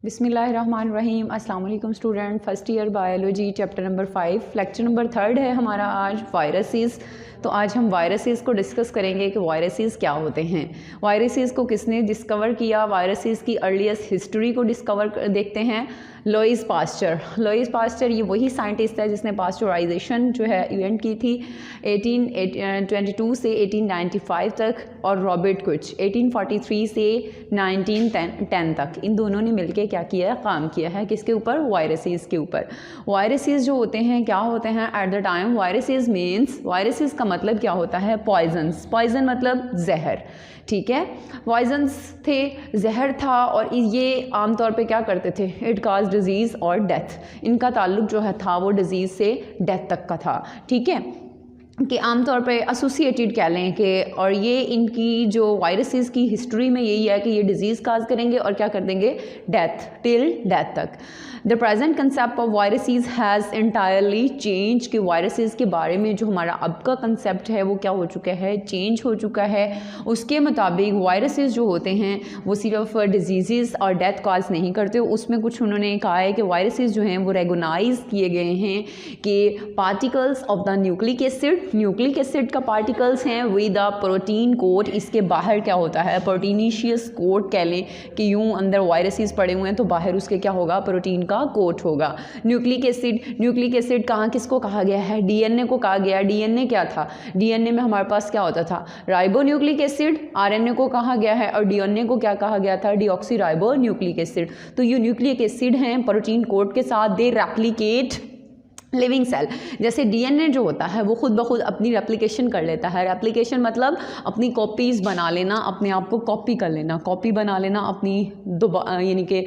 बिस्मिल्लाहिर्रहमानिर्रहीम। अस्सलाम वालेकुम student, first year biology chapter number 5 lecture number 3 है हमारा आज वायरसेस। तो आज हम वायरसेस को डिस्कस करेंगे कि वायरसेस क्या होते हैं, वायरसेस को किसने डिस्कवर किया, वायरसेस की अर्लीस्ट हिस्ट्री को देखते हैं। लुईस पास्चर ये वही साइंटिस्ट है जिसने पास्चराइजेशन जो है इवेंट की थी 1822 से 1895 तक, और रॉबर्ट कुछ 1843 से 1910 तक। इन दोनों ने मिलकर क्या किया है, काम किया है किसके ऊपर, वायरसेस के ऊपर। वायरसेस जो होते हैं क्या होते हैं एट द टाइम, वायरसेस का मतलब क्या होता है, पॉइजन मतलब जहर, ठीक है। पॉइजन्स थे, जहर था, और ये आमतौर पे क्या करते थे, इट काज डिजीज़ और डेथ। इनका ताल्लुक जो है था वो डिजीज़ से डेथ तक का था, ठीक है, कि आमतौर पे एसोसिएटेड कह लें कि, और ये इनकी जो वायरसेस की हिस्ट्री में यही है कि ये डिजीज़ काज करेंगे और क्या कर देंगे, डेथ, टिल डेथ तक। The present concept of viruses has entirely change, कि वायरसेस के बारे में जो हमारा अब का कंसेप्ट है वो क्या हो चुका है, चेंज हो चुका है। उसके मुताबिक वायरसेस जो होते हैं वो सिर्फ डिजीज़ और डेथ काज नहीं करते, उसमें कुछ उन्होंने कहा है कि वायरसेस जो हैं वो रेगोनाइज किए गए हैं कि particles of the nucleic acid का पार्टिकल्स हैं विद द प्रोटीन कोट। इसके बाहर क्या होता है, प्रोटीनिशियस कोट कह लें कि यूं अंदर वायरसेस पड़े हुए हैं तो बाहर उसके क्या होगा, प्रोटीन का कोट होगा। न्यूक्लिक एसिड कहाँ किसको कहा गया है, डीएनए को कहा गया है। डीएनए क्या था, डीएनए में हमारे पास क्या होता था, राइबोन्यूक्लिक एसिड। आरएनए को कहा गया है, और डीएनए को क्या कहा गया था, डीऑक्सीराइबोन्यूक्लिक एसिड। तो ये न्यूक्लिक एसिड हैं प्रोटीन कोट के साथ, दे रेप्लिकेट लिविंग सेल। जैसे डीएनए जो होता है वो खुद ब खुद अपनी रेप्लिकेशन कर लेता है। रेप्लिकेशन मतलब अपनी कॉपीज़ बना लेना, अपने आप को कॉपी कर लेना, कॉपी बना लेना अपनी यानी कि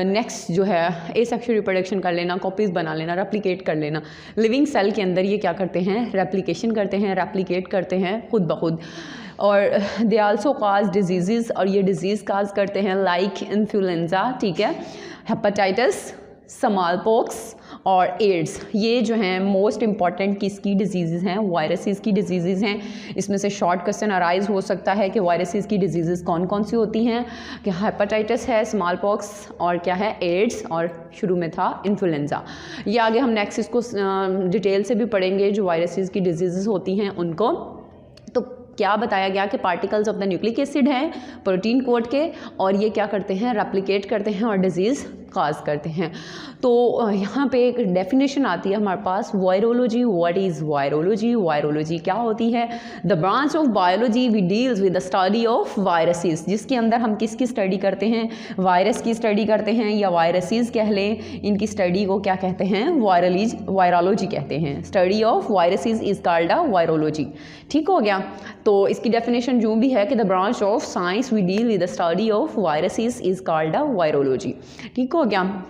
नेक्स्ट जो है एसेक्सुअल रिप्रोडक्शन कर लेना, कॉपीज़ बना लेना, रेप्लिकेट कर लेना। लिविंग सेल के अंदर ये क्या करते हैं, रेप्लिकेशन करते हैं, रेप्लिकेट करते हैं खुद ब खुद। और दे आल्सो काज डिजीज़, और ये डिजीज़ काज करते हैं लाइक इन्फ्लुएंजा, ठीक है, हेपेटाइटिस, स्मॉल पॉक्स और एड्स। ये जो हैं मोस्ट इंपॉर्टेंट किसकी डिजीज़ हैं, वायरसेस की डिजीज़ हैं। इसमें से शॉर्ट क्वेश्चन अराइज हो सकता है कि वायरसेस की डिजीज़ कौन कौन सी होती हैं, कि हेपेटाइटिस है, स्मॉल पॉक्स और क्या है, एड्स, और शुरू में था इन्फ्लुएंजा। ये आगे हम नेक्स्ट इसको डिटेल से भी पढ़ेंगे जो वायरसेस की डिजीज़ होती हैं उनको। तो क्या बताया गया कि particles of the nucleic acid हैं प्रोटीन कोट के, और ये क्या करते हैं, रेप्लिकेट करते हैं और डिजीज़ काज करते हैं। तो यहाँ पे एक डेफिनेशन आती है हमारे पास, virology. What is virology, virology क्या होती है, the branch of biology we deals with the study of viruses, जिसके अंदर हम किसकी स्टडी करते हैं, वायरस की स्टडी करते हैं, या वायरसेस कह लें, इनकी स्टडी को क्या कहते हैं, वायरोलॉजी कहते हैं। Study of viruses is called a virology, ठीक हो गया। तो इसकी डेफिनेशन जो भी है कि the branch of science we deal with the study of viruses is called a virology, ठीक हो गया।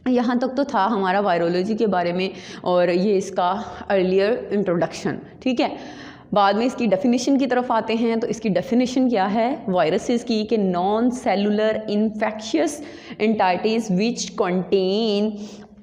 यहाँ तक तो था हमारा वायरोलॉजी के बारे में, और ये इसका अर्लियर इंट्रोडक्शन, ठीक है। बाद में इसकी डेफिनेशन की तरफ आते हैं। तो इसकी डेफिनेशन क्या है वायरसेस की, कि non cellular infectious entities which contain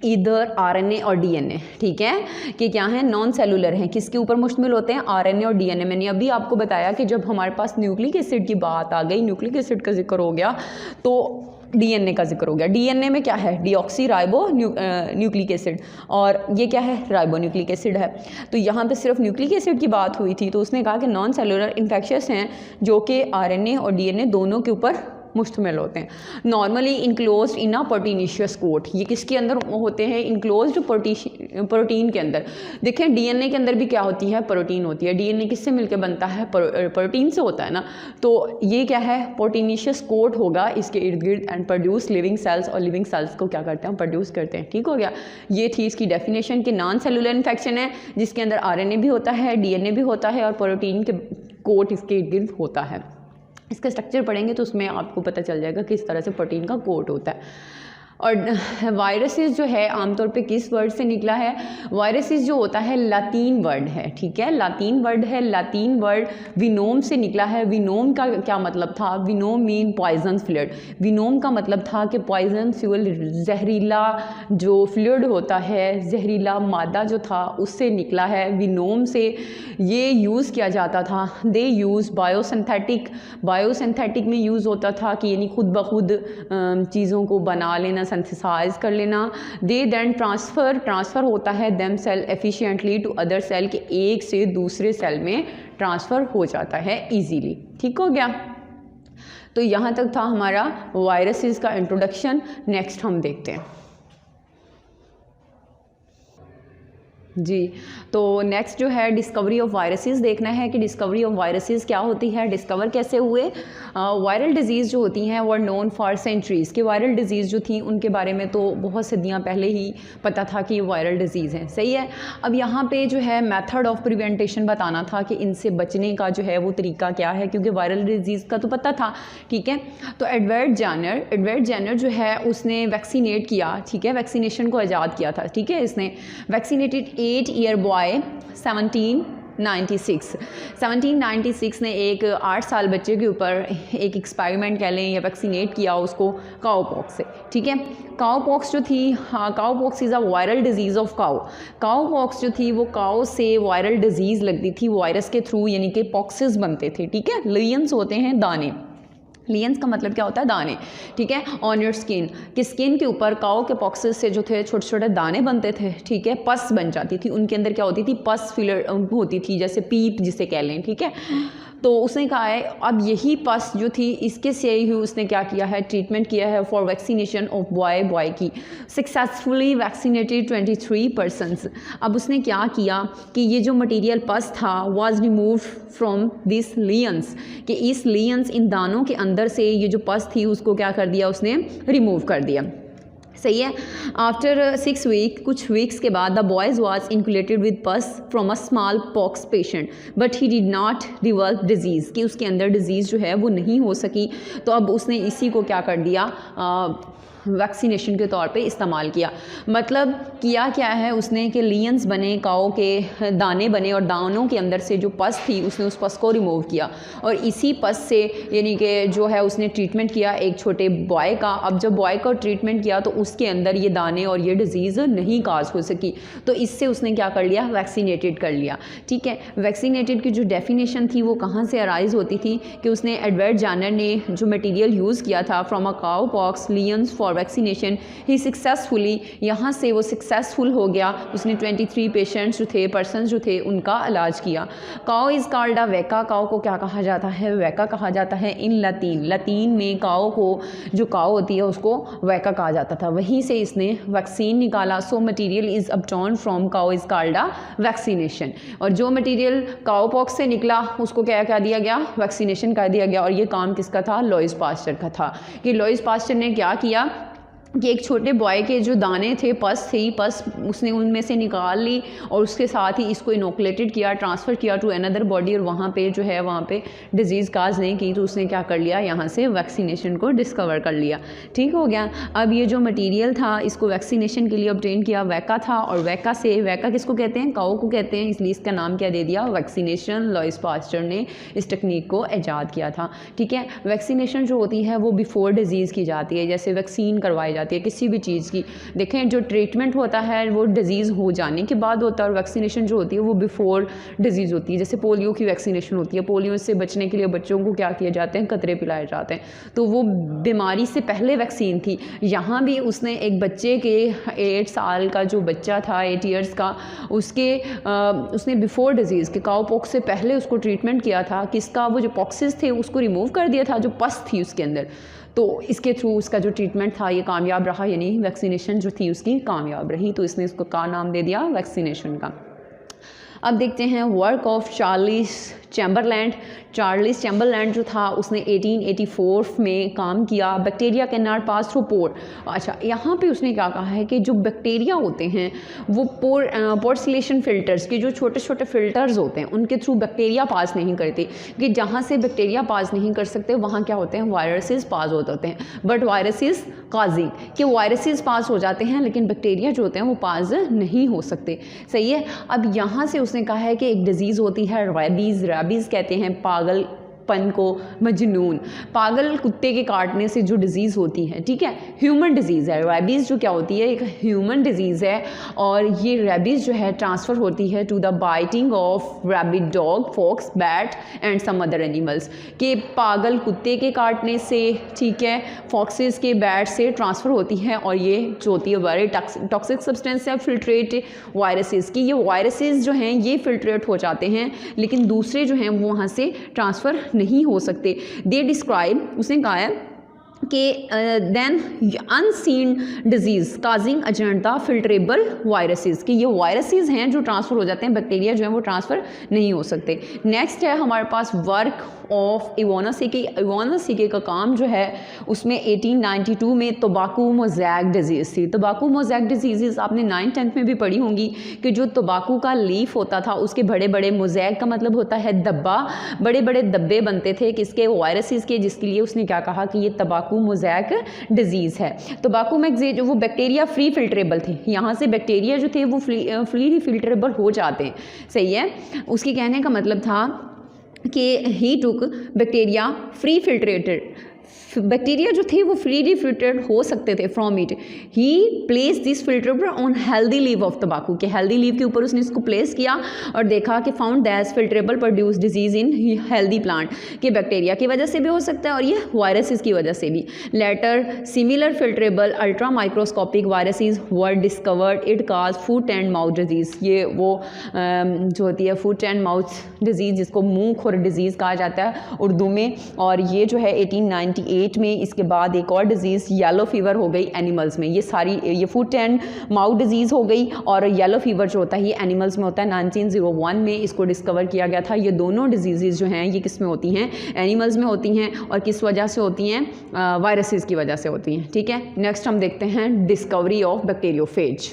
इधर आरएनए और डीएनए, ठीक है, कि क्या है, नॉन सेलुलर हैं, किसके ऊपर मुश्तमिल होते हैं, आरएनए और डीएनए। मैंने अभी आपको बताया कि जब हमारे पास न्यूक्लिक एसिड की बात आ गई, न्यूक्लिक एसिड का जिक्र हो गया, तो डीएनए का जिक्र हो गया। डीएनए में क्या है, डीऑक्सीराइबो न्यूक्लिक एसिड, और ये क्या है, राइबोन्यूक्लिक एसिड है। तो यहाँ पे सिर्फ न्यूक्लिक एसिड की बात हुई थी, तो उसने कहा कि नॉन सेलुलर इन्फेक्शियस हैं जो कि आरएनए और डीएनए दोनों के ऊपर मुश्तमिल होते हैं। Normally enclosed in a proteinaceous coat, ये किसके अंदर होते हैं, इनक्लोज्ड प्रोटीन के अंदर। देखें डीएनए के अंदर भी क्या होती है, प्रोटीन होती है। डीएनए किससे मिलकर बनता है, प्रोटीन से होता है ना। तो ये क्या है, प्रोटीनिशियस कोट होगा इसके इर्द गिर्द, एंड प्रोड्यूस लिविंग सेल्स, और लिविंग सेल्स को क्या करते हैं, प्रोड्यूस करते हैं, ठीक हो गया। ये थी इसकी डेफिनेशन कि नॉन सेलुलर इन्फेक्शन है जिसके अंदर आरएनए भी होता है, डीएनए भी होता है, और प्रोटीन के कोट इसके इर्द गिर्द होता है। इसका स्ट्रक्चर पढ़ेंगे तो उसमें आपको पता चल जाएगा किस तरह से प्रोटीन का कोट होता है। और वायरसेस जो है आमतौर पे किस वर्ड से निकला है? वायरसेस जो होता है लातीन वर्ड है, ठीक है, लातीन वर्ड है। लातीन वर्ड विनोम से निकला है। विनोम का क्या मतलब था? Venom mean poison fluid. Venom का मतलब था कि पॉइजन फ्यूल, जहरीला जो फ्लूइड होता है, जहरीला मादा जो था उससे निकला है। विनोम से ये यूज़ किया जाता था। दे यूज़ बायोसिंथेटिक, बायोसिंथेटिक में यूज़ होता था कि यानी खुद ब खुद चीज़ों को बना लेना, सिंथेसाइज कर लेना। दे देन ट्रांसफ़र होता है them cell efficiently to other cell, के एक से दूसरे सेल में ट्रांसफ़र हो जाता है इजीली। ठीक हो गया? तो यहाँ तक था हमारा वायरसेस का इंट्रोडक्शन। नेक्स्ट हम देखते हैं जी। तो नेक्स्ट जो है डिस्कवरी ऑफ वायरसेस देखना है कि डिस्कवरी ऑफ वायरसेस क्या होती है, डिस्कवर कैसे हुए। वायरल डिजीज़ जो होती हैं वो नोन फॉर सेंचुरीज़, कि वायरल डिजीज़ जो थी उनके बारे में तो बहुत सदियाँ पहले ही पता था कि ये वायरल डिजीज़ हैं, सही है। अब यहाँ पे जो है मेथड ऑफ प्रिवेंटेशन बताना था कि इनसे बचने का जो है वो तरीका क्या है, क्योंकि वायरल डिजीज़ का तो पता था, ठीक है। तो एडवर्ड जेनर जो है उसने वैक्सीनेट किया, ठीक है, वैक्सीनेशन को आज़ाद किया था, ठीक है। इसने वैक्सीनेटेड 8-year बॉय 1796 ने एक 8 साल बच्चे के ऊपर एक एक्सपेरिमेंट कह लें या वैक्सीनेट किया उसको काउपॉक्स से, ठीक है। काउपॉक्स जो थी, हाँ, cowpox is a viral disease of cow. Cowpox जो थी वो काउ से वायरल डिजीज़ लगती थी वायरस के थ्रू, यानी कि पॉक्सेस बनते थे, ठीक है। लियंस होते हैं दाने, लियंस का मतलब क्या होता है? दाने, ठीक है। ऑन योर स्किन, कि स्किन के ऊपर काऊ के पॉक्सेस से जो थे छोटे छोटे दाने बनते थे, ठीक है। पस बन जाती थी, उनके अंदर क्या होती थी? पस फिलर होती थी, जैसे पीप जिसे कह लें, ठीक है। तो उसने कहा है अब यही पस जो थी इसके से ही उसने क्या किया है? ट्रीटमेंट किया है फॉर वैक्सीनेशन ऑफ बॉय की। Successfully vaccinated 23 persons. अब उसने क्या किया कि ये जो मटेरियल पस था वाज रिमूव फ्रॉम दिस लियंस, कि इस लियंस, इन दानों के अंदर से ये जो पस थी उसको क्या कर दिया? उसने रिमूव कर दिया, सही है। आफ्टर 6 वीक, कुछ वीक्स के बाद, द बॉयज़ वाज इनक्यूलेटेड विद पस from a small pox patient but he did not develop disease, कि उसके अंदर डिजीज़ जो है वो नहीं हो सकी। तो अब उसने इसी को क्या कर दिया? वैक्सीनेशन के तौर पे इस्तेमाल किया। मतलब किया क्या है उसने कि लियंस बने, काऊ के दाने बने, और दानों के अंदर से जो पस थी उसने उस पस को रिमूव किया, और इसी पस से यानी कि जो है उसने ट्रीटमेंट किया एक छोटे बॉय का। अब जब बॉय का ट्रीटमेंट किया तो उसके अंदर ये दाने और ये डिजीज़ नहीं काज हो सकी, तो इससे उसने क्या कर लिया? वैक्सीनेटेड कर लिया, ठीक है। वैक्सीनेटेड की जो डेफिनेशन थी वो कहाँ से अराइज होती थी कि उसने एडवर्ड जेनर ने जो मटीरियल यूज़ किया था from a cow pox lesions for vaccination, he successfully, यहाँ से वो सक्सेसफुल हो गया। उसने 23 पेशेंट्स जो थे, पर्सन जो थे, उनका इलाज किया। काऊ इज़ कॉल्ड अ वैका, काऊ को क्या कहा जाता है? वैका कहा जाता है। इन लतीन, लतीन में काऊ को, जो काऊ होती है उसको वैका कहा जाता था, वहीं से इसने वैक्सीन निकाला। So material is obtained from cow is called a vaccination, और जो मटीरियल काऊ पॉक्स से निकला उसको क्या क्या दिया गया? वैक्सीनेशन कर दिया गया। और ये काम किसका था? लुईस पास्चर का था। कि लुईस पास्चर ने क्या किया कि एक छोटे बॉय के जो दाने थे, पस थी, पस उसने उनमें से निकाल ली और उसके साथ ही इसको इनोकुलेटेड किया, ट्रांसफ़र किया टू अनदर बॉडी, और वहाँ पे जो है वहाँ पे डिजीज़ काज नहीं की, तो उसने क्या कर लिया? यहाँ से वैक्सीनेशन को डिस्कवर कर लिया, ठीक हो गया। अब ये जो मटीरियल था इसको वैक्सीनेशन के लिए ऑब्टेन किया वैका था, और वैका से, वैका किसको कहते हैं? काऊ को कहते हैं, इसलिए इसका नाम क्या दे दिया? वैक्सीनेशन। लुईस पास्चर ने इस टेक्निक को ईजाद किया था, ठीक है। वैक्सीनेशन जो होती है वो बिफोर डिजीज़ की जाती है, जैसे वैक्सीन करवाई जाती है किसी भी चीज़ की। देखें जो ट्रीटमेंट होता है वो डिजीज़ हो जाने के बाद होता है, और वैक्सीनेशन जो होती है वो बिफोर डिजीज़ होती है। जैसे पोलियो की वैक्सीनेशन होती है, पोलियो से बचने के लिए बच्चों को क्या किए जाते हैं? कतरे पिलाए जाते हैं, तो वो बीमारी से पहले वैक्सीन थी। यहाँ भी उसने एक बच्चे के 8 साल का जो बच्चा था, 8 ईयर्स का, उसने बिफोर डिजीज़ के काऊ पॉक्स से पहले उसको ट्रीटमेंट किया था। किसका? वो जो पॉक्सेस थे उसको रिमूव कर दिया था, जो पस थी उसके अंदर, तो इसके थ्रू उसका जो ट्रीटमेंट था ये कामयाब रहा, यानी वैक्सीनेशन जो थी उसकी कामयाब रही, तो इसने इसको का नाम दे दिया वैक्सीनेशन का। अब देखते हैं work of Charles Charles Chamberland जो था उसने 1884 में काम किया। Bacteria can not pass through pore. अच्छा, यहाँ पे उसने क्या कहा है कि जो बैक्टीरिया होते हैं वो पोर्सिलेशन फिल्टर्स के जो छोटे छोटे फिल्टर्स होते हैं उनके थ्रू बैक्टीरिया पास नहीं करते, कि जहाँ से बैक्टीरिया पास नहीं कर सकते वहाँ क्या होते हैं, वायरसेस पास होते हैं। बट वायरसेस काजिंग, कि वायरसेस पास हो जाते हैं लेकिन बैक्टीरिया जो होते हैं वो पास नहीं हो सकते। सही है। अब यहाँ से उसने कहा है कि एक डिजीज़ होती है रैबीज़ कहते हैं पागलपन को, मजनून, पागल कुत्ते के काटने से जो डिज़ीज़ होती है, ठीक है, ह्यूमन डिजीज़ है। रैबीज़ जो क्या होती है, एक ह्यूमन डिजीज़ है और ये रैबीज़ जो है ट्रांसफ़र होती है to the biting of rabid dog, fox, bat and some other animals, के पागल कुत्ते के काटने से, ठीक है, फॉक्सेस के, बैट से ट्रांसफ़र होती है। और ये जो होती है वेरी टॉक्सिक सब्सटेंस है, फिल्ट्रेट वायरसेस की। ये वायरसेस जो हैं ये फिल्ट्रेट हो जाते हैं लेकिन दूसरे जो हैं वो वहाँ से ट्रांसफ़र नहीं हो सकते। दे डिस्क्राइब, उसने कहा है कि then unseen disease causing agent the filterable viruses, कि ये वायरसेस हैं जो ट्रांसफ़र हो जाते हैं, बैक्टीरिया जो है वो ट्रांसफ़र नहीं हो सकते। नेक्स्ट है हमारे पास वर्क ऑफ इवानासीकी। इवानासीकी का काम जो है उसमें 1892 में तंबाकू मोज़ैक डिजीज़ थी। तंबाकू मोज़ैक डिजीज़ आपने 9th-10th में भी पढ़ी होंगी कि जो तंबाकू का लीफ होता था उसके बड़े बड़े, मोज़ैक का मतलब होता है दब्बा, बड़े बड़े डब्बे बनते थे किसके, वायरसेस के, जिसके लिए उसने क्या कहा कि ये तंबाकू मोज़ैक डिजीज़ है। तंबाकू में जो वो बैक्टीरिया फ्री फिल्ट्रेबल थे, यहाँ से बैक्टीरिया जो थे वो फ्री फिल्ट्रेबल हो जाते हैं। सही है। उसके कहने का मतलब था कि ही टुक बैक्टीरिया फ्री फिल्ट्रेटेड, बैक्टीरिया जो थे वो फ्रीली फिल्टर्ड हो सकते थे from it. He place this filter on healthy leave of तंबाकू, के हेल्दी लीव के ऊपर उसने इसको प्लेस किया और देखा कि found that filterable produce disease in healthy plant, के बैक्टीरिया की वजह से भी हो सकता है और ये वायरसेस की वजह से भी। Later similar filterable ultra microscopic viruses were discovered, it cause foot and mouth disease. ये वो जो होती है फुट एंड माउथ डिजीज़, जिसको मुंह खुर डिजीज़ कहा जाता है उर्दू में, और ये जो है 1898 में इसके बाद एक और डिजीज़ येलो फीवर हो गई एनिमल्स में। ये सारी, ये फुट एंड माउथ डिजीज़ हो गई और येलो फीवर जो होता है ये एनिमल्स में होता है। 1901 में इसको डिस्कवर किया गया था। ये दोनों डिजीज़ जो हैं ये किस में होती हैं, एनिमल्स में होती हैं, और किस वजह से होती हैं, वायरसेस की वजह से होती हैं। ठीक है। नेक्स्ट हम देखते हैं डिस्कवरी ऑफ बैक्टीरियोफेज।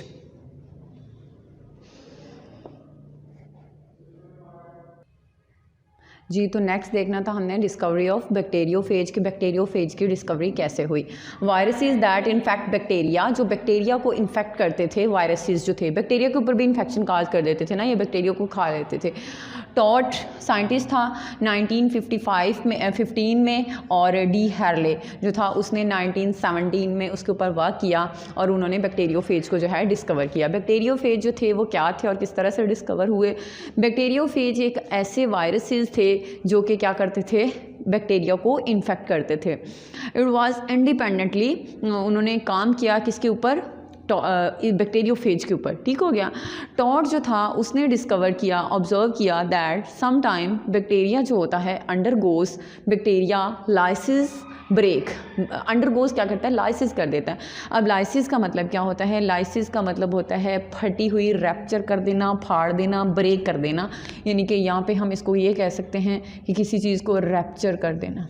जी, तो नेक्स्ट देखना था हमने डिस्कवरी ऑफ बैक्टीरियोफेज की, बैक्टीरियोफेज की डिस्कवरी कैसे हुई। वायरसेस दैट इन्फेक्ट बैक्टीरिया, जो बैक्टीरिया को इन्फेक्ट करते थे, वायरसेस जो थे बैक्टीरिया के ऊपर भी इन्फेक्शन काज कर देते थे ना, ये बैक्टीरिया को खा लेते थे। टॉट साइंटिस्ट था 1915 में और डी हैरले जो था उसने 1917 में उसके ऊपर वर्क किया और उन्होंने बैक्टीरियोफेज को जो है डिस्कवर किया। बैक्टीरियोफेज जो थे वो क्या थे और किस तरह से डिस्कवर हुए। बैक्टीरियोफेज एक ऐसे वायरसेस थे जो कि क्या करते थे, बैक्टीरिया को इन्फेक्ट करते थे। इट वाज इंडिपेंडेंटली, उन्होंने काम किया किसके ऊपर, बैक्टीरियोफेज के ऊपर। ठीक हो गया। टॉट जो था उसने डिस्कवर किया, ऑब्जर्व किया दैट सम टाइम बैक्टीरिया जो होता है undergoes, bacteria lysis break, undergoes क्या करता है, लाइसिस कर देता है। अब लाइसिस का मतलब क्या होता है, लाइसिस का मतलब होता है फटी हुई, रैप्चर कर देना, फाड़ देना, ब्रेक कर देना। यानी कि यहाँ पे हम इसको ये कह सकते हैं कि किसी चीज़ को रैप्चर कर देना,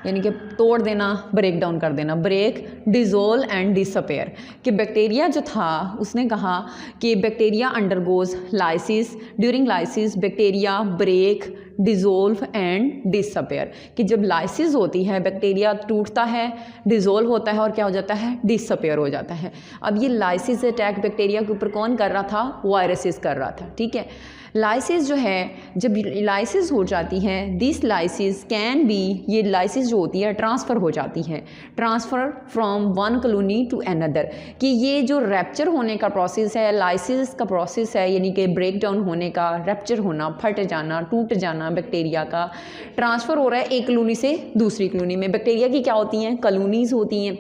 यानी कि तोड़ देना, ब्रेक डाउन कर देना, ब्रेक, डिज़ोल्व एंड डिसअपेयर। कि बैक्टीरिया जो था उसने कहा कि bacteria undergoes lysis, during lysis bacteria break, dissolve and disappear. कि जब लाइसिस होती है बैक्टीरिया टूटता है, डिज़ोल्व होता है और क्या हो जाता है, डिसअपेयर हो जाता है। अब ये लाइसिस अटैक बैक्टीरिया के ऊपर कौन कर रहा था, वायरसेस कर रहा था। ठीक है। लाइसिस जो है, जब लाइसिस हो जाती है, दिस लाइसिस कैन बी, ये लाइसिस जो होती है ट्रांसफ़र हो जाती है, transfer from one colony to another. कि ये जो रैप्चर होने का प्रोसेस है, लाइसिस का प्रोसेस है, यानी कि ब्रेक डाउन होने का, रैप्चर होना, फट जाना, टूट जाना बैक्टीरिया का, ट्रांसफ़र हो रहा है एक कॉलोनी से दूसरी कॉलोनी में। बैक्टीरिया की क्या होती हैं, कॉलोनीज़ होती हैं।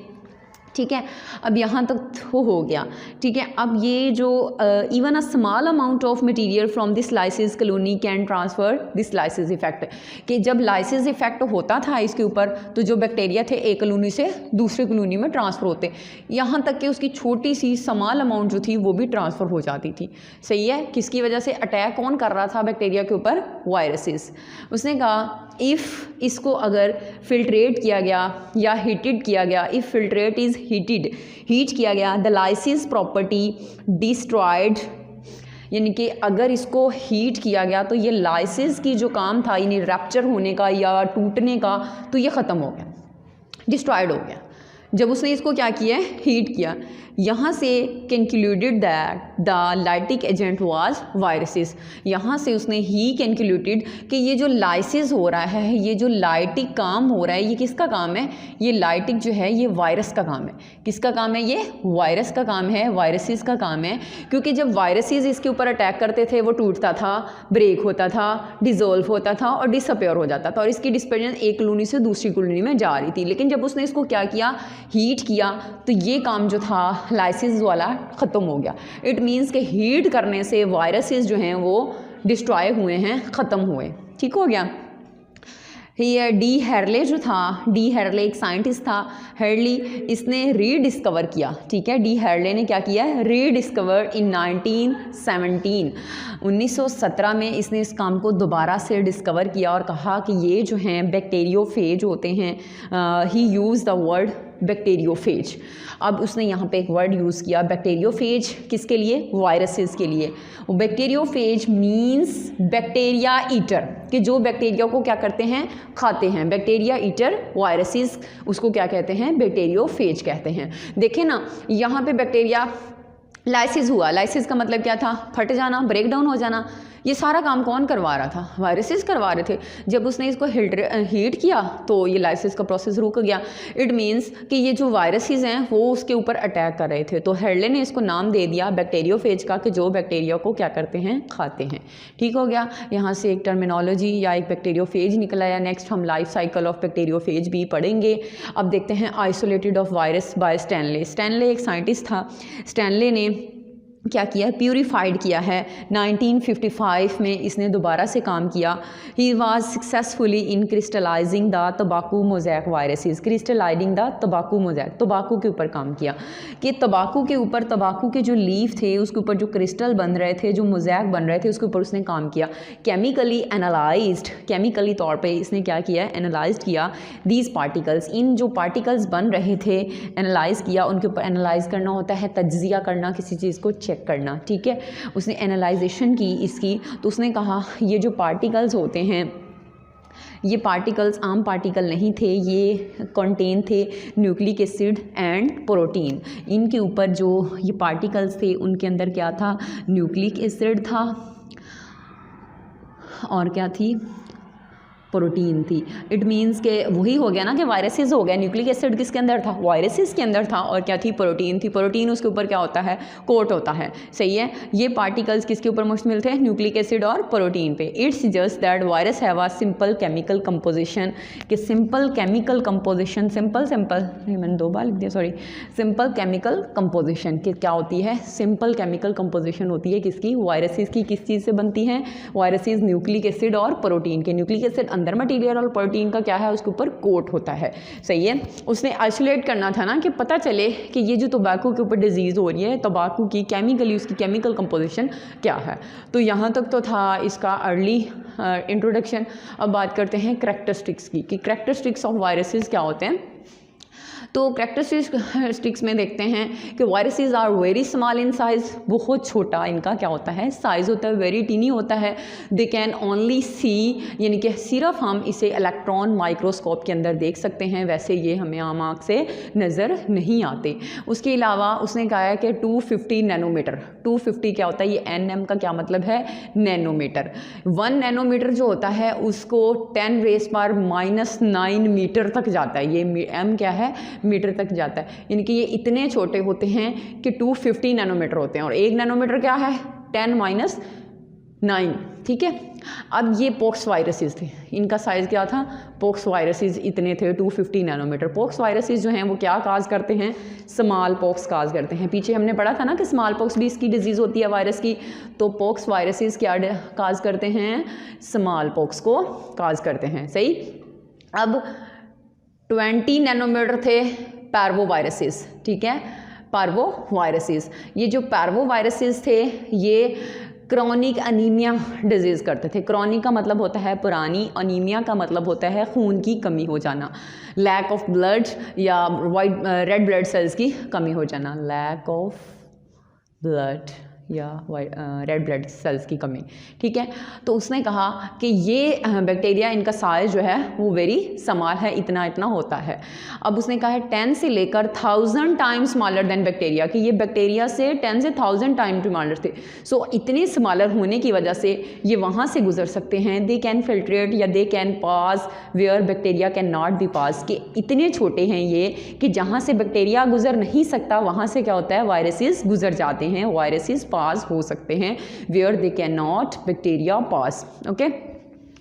ठीक है। अब यहाँ तक तो हो गया, ठीक है। अब ये जो even a small amount of material from this lysis colony can transfer this lysis effect, कि जब लाइसिस इफेक्ट होता था इसके ऊपर तो जो बैक्टीरिया थे एक कॉलोनी से दूसरी कॉलोनी में ट्रांसफ़र होते, यहाँ तक कि उसकी छोटी सी स्मॉल अमाउंट जो थी वो भी ट्रांसफ़र हो जाती थी। सही है। किसकी वजह से? अटैक कौन कर रहा था बैक्टीरिया के ऊपर? वायरसेस। उसने कहा इफ़ इसको अगर फिल्ट्रेट किया गया या हीटेड किया गया, if filtrate is heated, heat किया गया, द लाइसिस प्रॉपर्टी डिस्ट्रॉयड, यानी कि अगर इसको हीट किया गया तो ये लाइसिस की जो काम था यानी रैप्चर होने का या टूटने का, तो ये ख़त्म हो गया, डिस्ट्रॉयड हो गया जब उसने इसको क्या किया? हीट किया। यहाँ से concluded that the lytic agent was viruses, यहाँ से उसने ही कंक्लूडेड कि ये जो लाइसिस हो रहा है, ये जो लाइटिक काम हो रहा है, ये किसका काम है? ये लाइटिक जो है ये वायरस का काम है। किसका काम है? ये वायरस का काम है, वायरसेस का काम है। क्योंकि जब वायरसेस इसके ऊपर अटैक करते थे वो टूटता था, ब्रेक होता था, डिज़ोल्व होता था और डिसअपेयर हो जाता था और इसकी डिस्पर्जन एक कॉलोनी से दूसरी कॉलोनी में जा रही थी। लेकिन जब उसने इसको क्या किया? हीट किया, तो ये काम जो था लाइसिस वाला ख़त्म हो गया। इट मीन्स कि हीट करने से वायरसेस जो हैं वो डिस्ट्रॉय हुए हैं, ख़त्म हुए। ठीक हो गया। ये डी हेरले जो था, डी हेरले एक साइंटिस्ट था, हेरली, इसने रीडिस्कवर किया। ठीक है। डी हेरले ने क्या किया? रीडिस्कवर इन 1917, 1917 में इसने इस काम को दोबारा से डिस्कवर किया और कहा कि ये जो हैं बैक्टीरियोफेज होते हैं। ही यूज़ द वर्ड बैक्टीरियोफेज। अब उसने यहाँ पे एक वर्ड यूज़ किया बैक्टीरियोफेज, किसके लिए? वायरसेस के लिए। बैक्टीरियोफेज मींस बैक्टीरिया ईटर, कि जो बैक्टीरिया को क्या करते हैं? खाते हैं। बैक्टीरिया ईटर वायरसेस, उसको क्या कहते हैं? बैक्टीरियोफेज कहते हैं। देखें ना, यहाँ पे बैक्टीरिया लाइसिस हुआ, लाइसिस का मतलब क्या था? फट जाना, ब्रेक डाउन हो जाना। ये सारा काम कौन करवा रहा था? वायरसेस करवा रहे थे। जब उसने इसको हीट किया तो ये लाइसिस का प्रोसेस रुक गया। इट मीन्स कि ये जो वायरसेस हैं वो उसके ऊपर अटैक कर रहे थे। तो हेरले ने इसको नाम दे दिया बैक्टीरियोफेज का, कि जो बैक्टीरिया को क्या करते हैं? खाते हैं। ठीक हो गया। यहाँ से एक टर्मिनोलॉजी या एक बैक्टीरियोफेज निकल आया। नेक्स्ट हम लाइफ साइकिल ऑफ बैक्टीरियोफेज भी पढ़ेंगे। अब देखते हैं isolated of virus bye Stanley. Stanley एक साइंटिस्ट था। स्टैनले ने क्या किया? प्यूरिफाइड किया है। 1955 में इसने दोबारा से काम किया। He was successfully in crystallizing the तंबाकू मोज़ैक वायरसेस, क्रिस्टलाइजिंग द तंबाकू मोज़ैक, तंबाकू के ऊपर काम किया कि तंबाकू के ऊपर, तंबाकू के जो लीफ थे उसके ऊपर जो क्रिस्टल बन रहे थे, जो मोज़ैक बन रहे थे, उसके ऊपर उसने काम किया। केमिकली एनालाइज्ड, केमिकली तौर पे इसने क्या किया? एनालाइज किया दीज पार्टिकल्स, इन जो पार्टिकल्स बन रहे थे एनालाइज किया। उनके ऊपर एनालाइज करना होता है तज्जिया करना, किसी चीज़ को चेक करना। ठीक है। उसने एनालाइजेशन की इसकी, तो उसने कहा ये जो पार्टिकल्स होते हैं, ये पार्टिकल्स आम पार्टिकल नहीं थे, ये कंटेन थे न्यूक्लिक एसिड एंड प्रोटीन। इनके ऊपर जो ये पार्टिकल्स थे उनके अंदर क्या था? न्यूक्लिक एसिड था और क्या थी? प्रोटीन थी। इट मीन्स के वही हो गया ना कि वायरसेस हो गया। न्यूक्लिक एसिड किसके अंदर था? वायरसेस के अंदर था। और क्या थी? प्रोटीन थी। प्रोटीन उसके ऊपर क्या होता है? कोट होता है। सही है। ये पार्टिकल्स किसके ऊपर मुश्तमिल थे? न्यूक्लिक एसिड और प्रोटीन पे। It's just that virus have a simple chemical composition, कि सिंपल केमिकल कंपोजिशन, सिंपल मैंने 2 बार लिख दिया, सॉरी। सिंपल केमिकल कंपोजिशन कि क्या होती है? सिंपल केमिकल कंपोजिशन होती है किसकी? वायरसेस की। किस चीज़ से बनती हैं वायरसेस? न्यूक्लिक एसिड और प्रोटीन के। न्यूक्लिक एसिड अंदर मटेरियल और प्रोटीन का क्या है? उसके ऊपर कोट होता है। सही है। उसने आइसोलेट करना था ना, कि पता चले कि ये जो तंबाकू के ऊपर डिजीज़ हो रही है, तंबाकू की केमिकली उसकी केमिकल कंपोजिशन क्या है। तो यहाँ तक तो था इसका अर्ली इंट्रोडक्शन। अब बात करते हैं करैक्टरिस्टिक्स की, कि करैक्टरिस्टिक्स ऑफ वायरसेस क्या होते हैं। तो करैक्टरिस्टिक्स में देखते हैं कि viruses are very small in size, बहुत छोटा इनका क्या होता है? साइज़ होता है, वेरी टीनी होता है। दे कैन ओनली सी, यानी कि सिर्फ हम इसे इलेक्ट्रॉन माइक्रोस्कोप के अंदर देख सकते हैं, वैसे ये हमें आम आँख से नज़र नहीं आते। उसके अलावा उसने कहा है कि 250 नैनोमीटर, 250 क्या होता है? ये NM का क्या मतलब है? नैनोमीटर। 1 नैनोमीटर जो होता है उसको 10⁻⁹ मीटर तक जाता है। ये M क्या है? मीटर तक जाता है। यानी कि ये इतने छोटे होते हैं कि 250 नैनोमीटर होते हैं। और 1 नैनोमीटर क्या है? 10⁻⁹ 9, ठीक है। अब ये पॉक्स वायरसेस थे, इनका साइज़ क्या था, पॉक्स वायरसेस इतने थे 250 नैनोमीटर। पॉक्स वायरसेस जो हैं वो क्या काज करते हैं, स्मॉल पॉक्स काज करते हैं। पीछे हमने पढ़ा था ना कि स्मॉल पॉक्स भी इसकी डिजीज़ होती है वायरस की, तो पॉक्स वायरसेस क्या काज करते हैं, स्मॉल पॉक्स को काज करते हैं, सही। अब 20 नैनोमीटर थे पार्वो वायरसेस, ठीक है, पार्वो वायरसेस। ये जो पार्वो वायरसेस थे ये क्रॉनिक अनीमिया डिजीज़ करते थे। क्रॉनिक का मतलब होता है पुरानी, अनीमिया का मतलब होता है खून की कमी हो जाना, लैक ऑफ ब्लड या रेड ब्लड सेल्स की कमी हो जाना, लैक ऑफ ब्लड या रेड ब्लड सेल्स की कमी, ठीक है। तो उसने कहा कि ये बैक्टीरिया, इनका साइज जो है वो वेरी स्मॉल है, इतना इतना होता है। अब उसने कहा है 10 से लेकर 1000 टाइम्स स्मॉलर देन बैक्टीरिया, कि ये बैक्टीरिया से 10 से 1000 टाइम स्मॉलर थे। सो इतने स्मॉलर होने की वजह से ये वहाँ से गुजर सकते हैं, दे कैन फिल्ट्रेट या they can pass where bacteria can not be pass, कि इतने छोटे हैं ये कि जहाँ से बैक्टीरिया गुजर नहीं सकता वहाँ से क्या होता है, वायरसेस गुजर जाते हैं, वायरसेस पास हो सकते हैं, where they can not bacteria pass, okay.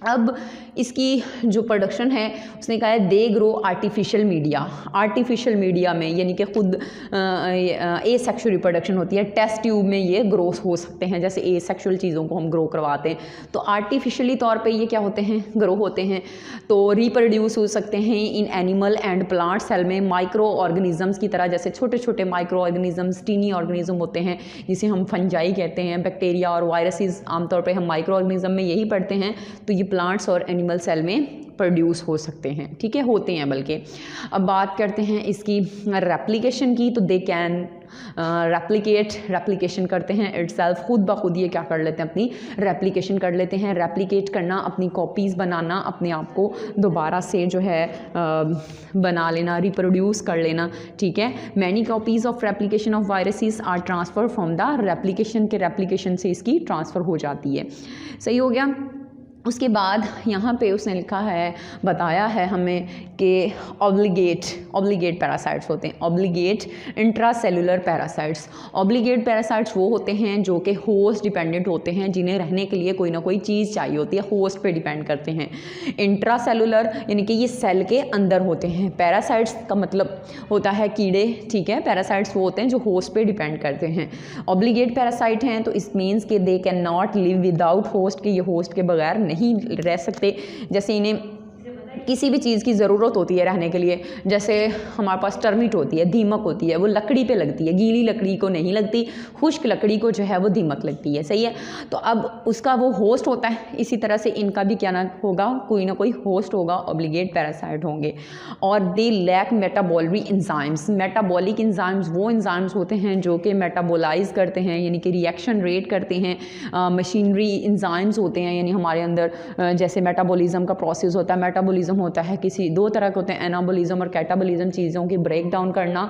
अब इसकी जो प्रोडक्शन है उसने कहा है they grow artificial media, artificial media में, यानी कि खुद ए सेक्शुअल रिप्रोडक्शन होती है, टेस्ट ट्यूब में ये ग्रो हो सकते हैं, जैसे ए सेक्शुअल चीज़ों को हम ग्रो करवाते हैं, तो आर्टिफिशियली तौर पे ये क्या होते हैं, ग्रो होते हैं। तो रिप्रोड्यूस हो सकते हैं in animal and plant cell में माइक्रो ऑर्गेनिजम्स की तरह, जैसे छोटे छोटे माइक्रो ऑर्गेनिजम्स, टीनी ऑर्गेनिज्म होते हैं जिसे हम फंजाई कहते हैं, बैक्टीरिया और वायरसेस आमतौर पर हम माइक्रो ऑर्गेनिज्म में यही पढ़ते हैं, तो ये प्लांट्स और एनिमल सेल में प्रोड्यूस हो सकते हैं, ठीक है, होते हैं बल्कि। अब बात करते हैं इसकी रेप्लिकेशन की, तो दे कैन रेप्लिकेशन करते हैं इटसेल्फ, खुद ब खुद ये क्या कर लेते हैं, अपनी रेप्लिकेशन कर लेते हैं। रेप्लिकेट करना, अपनी कॉपीज़ बनाना, अपने आप को दोबारा से जो है बना लेना, रिप्रोड्यूस कर लेना, ठीक है। Many copies of replication of viruses are transfer from the replication, के रेप्लिकेशन से इसकी ट्रांसफ़र हो जाती है, सही हो गया। उसके बाद यहाँ पे उसने लिखा है, बताया है हमें कि ऑब्लिगेट पैरासाइट्स होते हैं, obligate intracellular parasites. Obligate parasites वो होते हैं जो कि होस्ट डिपेंडेंट होते हैं, जिन्हें रहने के लिए कोई ना कोई चीज़ चाहिए होती है, होस्ट पे डिपेंड करते हैं। इंट्रासेलुलर यानी कि ये सेल के अंदर होते हैं। पैरासाइट्स का मतलब होता है कीड़े, ठीक है, पैरासाइट्स वो होते हैं जो होस्ट पे डिपेंड करते हैं। ऑब्लिगेट पैरासाइट हैं तो इस मीन्स के दे can not live without host, कि ये होस्ट के बगैर नहीं रह सकते। जैसे इन्हें किसी भी चीज़ की ज़रूरत होती है रहने के लिए, जैसे हमारे पास टर्मिट होती है, दीमक होती है, वो लकड़ी पे लगती है, गीली लकड़ी को नहीं लगती, खुश्क लकड़ी को जो है वो दीमक लगती है, सही है। तो अब उसका वो होस्ट होता है, इसी तरह से इनका भी क्या ना होगा, कोई ना कोई होस्ट होगा, ऑब्लिगेट पैरासाइट होंगे। और they lack metabolic enzymes, metabolic enzymes वो इंजाइम्स होते हैं जो कि मेटाबोलाइज करते हैं, यानी कि रिएक्शन रेट करते हैं। मशीनरी इंजाइम्स होते हैं, यानी हमारे अंदर जैसे मेटाबॉलिज्म का प्रोसेस होता है, मेटाबॉलिज्म होता है किसी दो तरह के होते हैं, एनाबॉलिज्म और कैटाबॉलिज्म, चीज़ों की ब्रेक डाउन करना।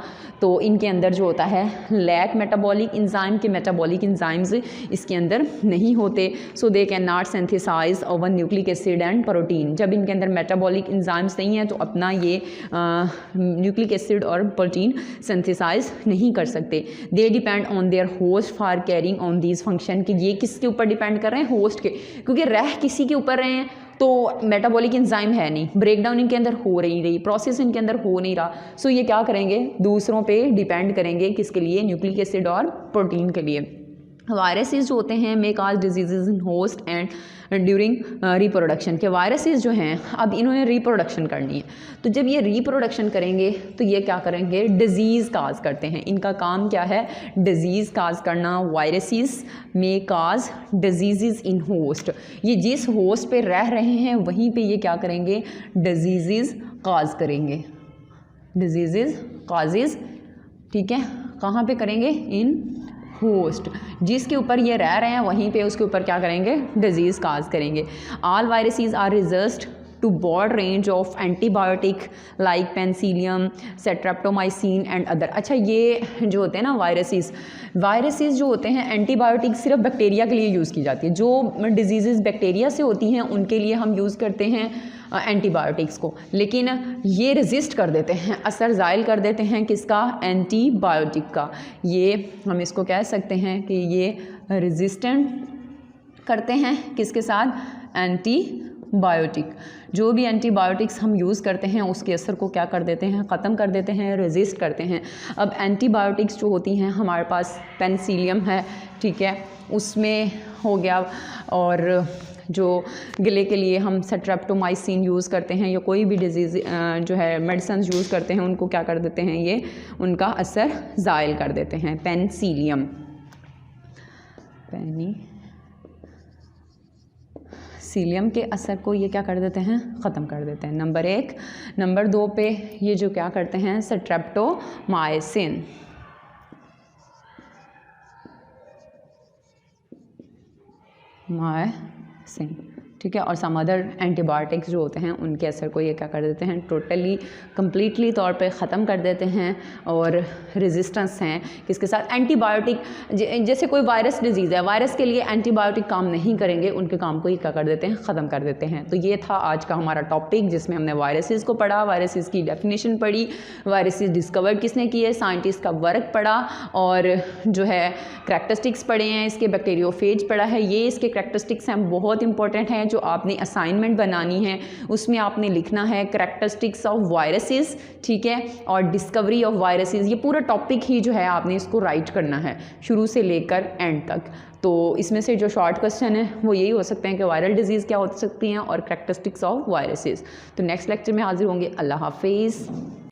तो इनके अंदर जो होता है लैक मेटाबॉलिक इंजाइम, के मेटाबॉलिक इंजाइम्स इसके अंदर नहीं होते। So they can not synthesize over nucleic acid and protein. जब इनके अंदर मेटाबॉलिक इंजाइम्स नहीं है तो अपना ये न्यूक्लिक एसिड और प्रोटीन सिंथेसाइज नहीं कर सकते। They depend on their host for carrying on these function, कि ये किसके ऊपर डिपेंड कर रहे हैं, होस्ट के, क्योंकि रह किसी के ऊपर रहे हैं तो मेटाबॉलिक एंजाइम है नहीं, ब्रेकडाउन इनके अंदर हो रही प्रोसेस इनके अंदर हो नहीं रहा। सो ये क्या करेंगे, दूसरों पे डिपेंड करेंगे, किसके लिए, न्यूक्लिक एसिड और प्रोटीन के लिए। वायरसेस जो होते हैं may cause diseases in host and during reproduction, के वायरसेस जो हैं अब इन्होंने रिप्रोडक्शन करनी है, तो जब ये रिप्रोडक्शन करेंगे तो ये क्या करेंगे, डिजीज़ काज करते हैं। इनका काम क्या है, डिजीज़ काज करना। Viruses may cause disease in host, ये जिस होस्ट पे रह रहे हैं वहीं पे ये क्या करेंगे, डिजीज़ काज करेंगे, डिजीज़ काजेज, ठीक है, कहाँ पे करेंगे, इन होस्ट, जिसके ऊपर ये रह रहे हैं वहीं पे उसके ऊपर क्या करेंगे, डिजीज़ काज करेंगे। All viruses are resist to broad range of antibiotic like penicillium, streptomycin and other. अच्छा, ये जो होते हैं ना वायरसेस जो होते हैं, एंटीबायोटिक सिर्फ बैक्टीरिया के लिए यूज़ की जाती है। जो डिजीज़ बैक्टीरिया से होती हैं उनके लिए हम यूज़ करते हैं एंटीबायोटिक्स को, लेकिन ये रेजिस्ट कर देते हैं, असर ज़ायल कर देते हैं किसका, एंटीबायोटिक का। ये हम इसको कह सकते हैं कि ये रेजिस्टेंट करते हैं किसके साथ, एंटीबायोटिक। जो भी एंटीबायोटिक्स हम यूज़ करते हैं उसके असर को क्या कर देते हैं, ख़त्म कर देते हैं, रेजिस्ट करते हैं। अब एंटीबायोटिक्स जो होती हैं हमारे पास पेनिसिलियम है, ठीक है, उसमें हो गया, और जो गले के लिए हम सेट्रेप्टोमाइसिन यूज़ करते हैं या कोई भी डिजीज़ जो है मेडिसिन यूज़ करते हैं उनको क्या कर देते हैं, ये उनका असर ज़ायल कर देते हैं। पेनिसिलियम, सीलियम के असर को ये क्या कर देते हैं, ख़त्म कर देते हैं, नंबर 1। नंबर 2 पे ये जो क्या करते हैं, सेट्रेप्टोमाइसिन, ठीक है, और सम अदर एंटीबायोटिक्स जो होते हैं उनके असर को ये क्या कर देते हैं, टोटली कंप्लीटली तौर पे ख़त्म कर देते हैं। और रेजिस्टेंस हैं किसके साथ, एंटीबायोटिक, जैसे कोई वायरस डिजीज़ है, वायरस के लिए एंटीबायोटिक काम नहीं करेंगे, उनके काम को ये क्या कर देते हैं, ख़त्म कर देते हैं। तो ये था आज का हमारा टॉपिक जिसमें हमने वायरसेस को पढ़ा, वायरसेस की डेफिनेशन पढ़ी, वायरसेस डिस्कवर किसने किए, साइंटिस्ट का वर्क पढ़ा, और जो है करैक्टरिस्टिक्स पढ़े हैं, इसके बैक्टीरियोफेज पढ़ा है। ये इसके करैक्टरिस्टिक्स हैं, बहुत इंपॉर्टेंट हैं। जो आपने असाइनमेंट बनानी है उसमें आपने लिखना है करैक्टरिस्टिक्स ऑफ वायरसेस, ठीक है, और डिस्कवरी ऑफ वायरसेस। ये पूरा टॉपिक ही जो है आपने इसको राइट करना है शुरू से लेकर एंड तक। तो इसमें से जो शॉर्ट क्वेश्चन है वो यही हो सकते हैं कि वायरल डिजीज़ क्या हो सकती हैं और करैक्टरिस्टिक्स ऑफ वायरसेस। तो नेक्स्ट लेक्चर में हाजिर होंगे। अल्लाह हाफिज़।